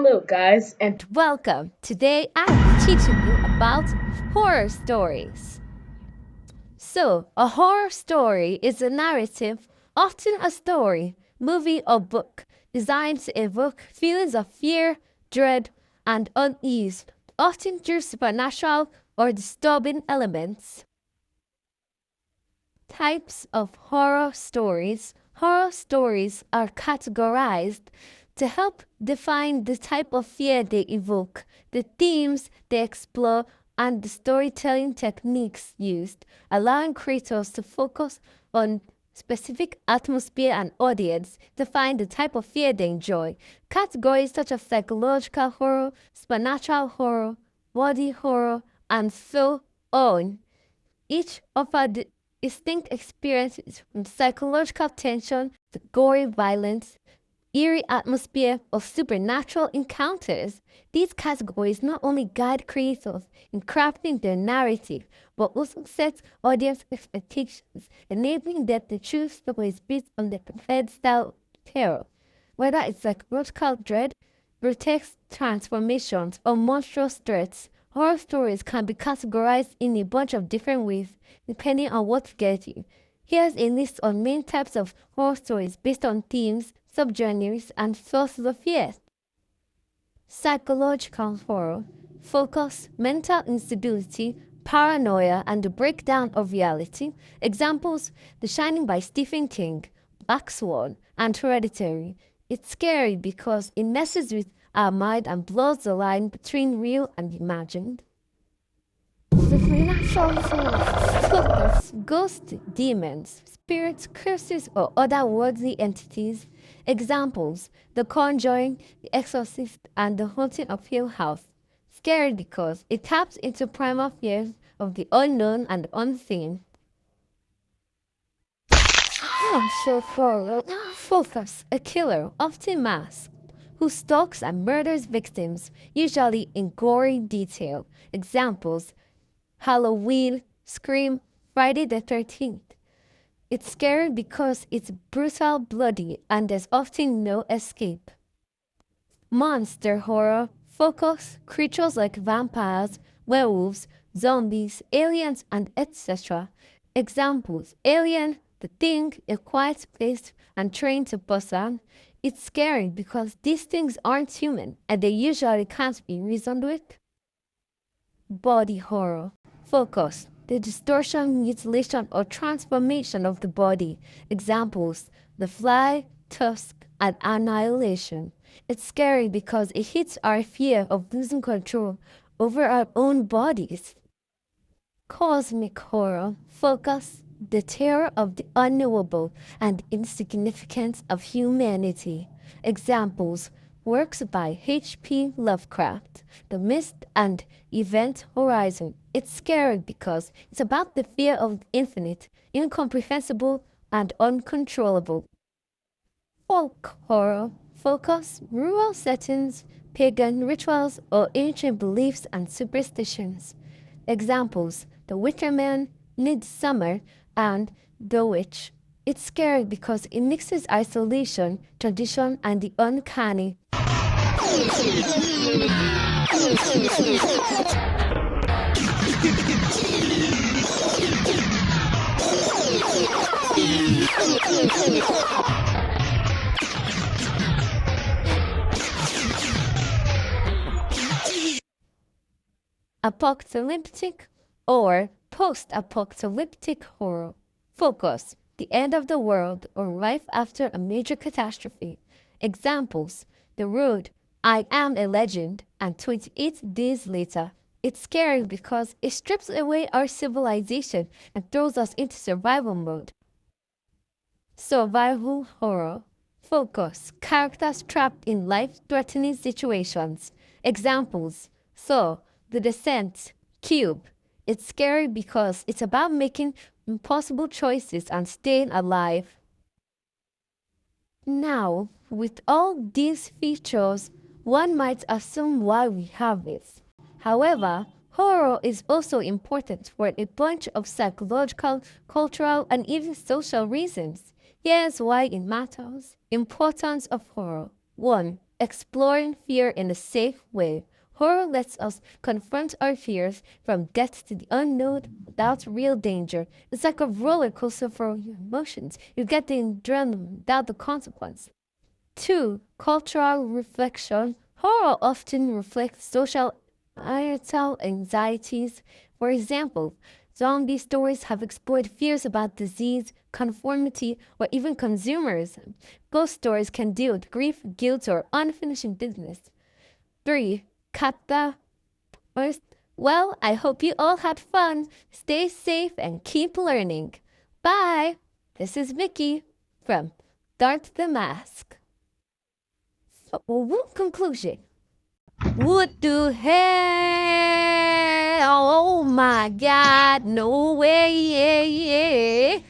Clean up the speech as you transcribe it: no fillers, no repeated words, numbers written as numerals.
Hello, guys, and Welcome. Today I'm teaching you about horror stories. So, a horror story is a narrative, often a story, movie, or book, designed to evoke feelings of fear, dread, and unease, often through supernatural or disturbing elements. Types of horror stories. Horror stories are categorized to help define the type of fear they evoke, the themes they explore, and the storytelling techniques used, allowing creators to focus on specific atmosphere and audience to find the type of fear they enjoy. Categories such as psychological horror, supernatural horror, body horror, and so on each offer distinct experiences from psychological tension to gory violence, eerie atmosphere, of supernatural encounters. These categories not only guide creators in crafting their narrative, but also set audience expectations, enabling them to choose stories based on their preferred style of terror. Whether it's psychological dread, grotesque transformations, or monstrous threats, horror stories can be categorized in a bunch of different ways depending on what gets you. Here's a list of main types of horror stories based on themes, subgenres, and sources of fear. Psychological horror focus mental instability, paranoia, and the breakdown of reality. Examples: The Shining by Stephen King, Black Swan, and Hereditary. It's scary because it messes with our mind and blurs the line between real and imagined. Supernatural focus ghosts, demons, spirits, curses, or otherworldly entities. Examples: The Conjuring, The Exorcist, and The Haunting of Hill House. Scary because it taps into primal fears of the unknown and unseen. Focus, a killer, often masked, who stalks and murders victims, usually in gory detail. Examples: Halloween, Scream, Friday the 13th. It's scary because it's brutal, bloody, and there's often no escape. Monster horror focus creatures like vampires, werewolves, zombies, aliens, and etc. Examples: Alien, The Thing, A Quiet Place, and Train to Busan. It's scary because these things aren't human and they usually can't be reasoned with. Body horror focus the distortion, mutilation, or transformation of the body. Examples: The Fly, Tusk, and Annihilation. It's scary because it hits our fear of losing control over our own bodies. Cosmic horror focus the terror of the unknowable and insignificance of humanity. Examples: works by H.P. Lovecraft, The Mist, and Event Horizon. It's scary because it's about the fear of the infinite, incomprehensible, and uncontrollable. Folk horror focus rural settings, pagan rituals, or ancient beliefs and superstitions. Examples: The Wicker Man, Midsummer, and The Witch. It's scary because it mixes isolation, tradition, and the uncanny. Apocalyptic or post-apocalyptic horror focus the end of the world or life after a major catastrophe. Examples: The Road, I Am a Legend, and 28 Days Later. It's scary because it strips away our civilization and throws us into survival mode. Survival horror focus characters trapped in life-threatening situations. Examples: The Descent, Cube. It's scary because it's about making impossible choices and staying alive. Now, with all these features, one might assume why we have it. However, horror is also important for a bunch of psychological, cultural, and even social reasons. Here's why it matters. Importance of horror. 1. exploring fear in a safe way. Horror lets us confront our fears from death to the unknown without real danger. It's like a roller coaster for your emotions. You get the adrenaline without the consequence. 2. Cultural reflection. Horror often reflects social anxieties. For example, zombie stories have explored fears about disease, conformity, or even consumerism. Ghost stories can deal with grief, guilt, or unfinished business. 3. Kata. Well, I hope you all had fun. Stay safe and keep learning. Bye. This is Vicky from Dart the Mask. Conclusion. What the hell? Oh my God, no way.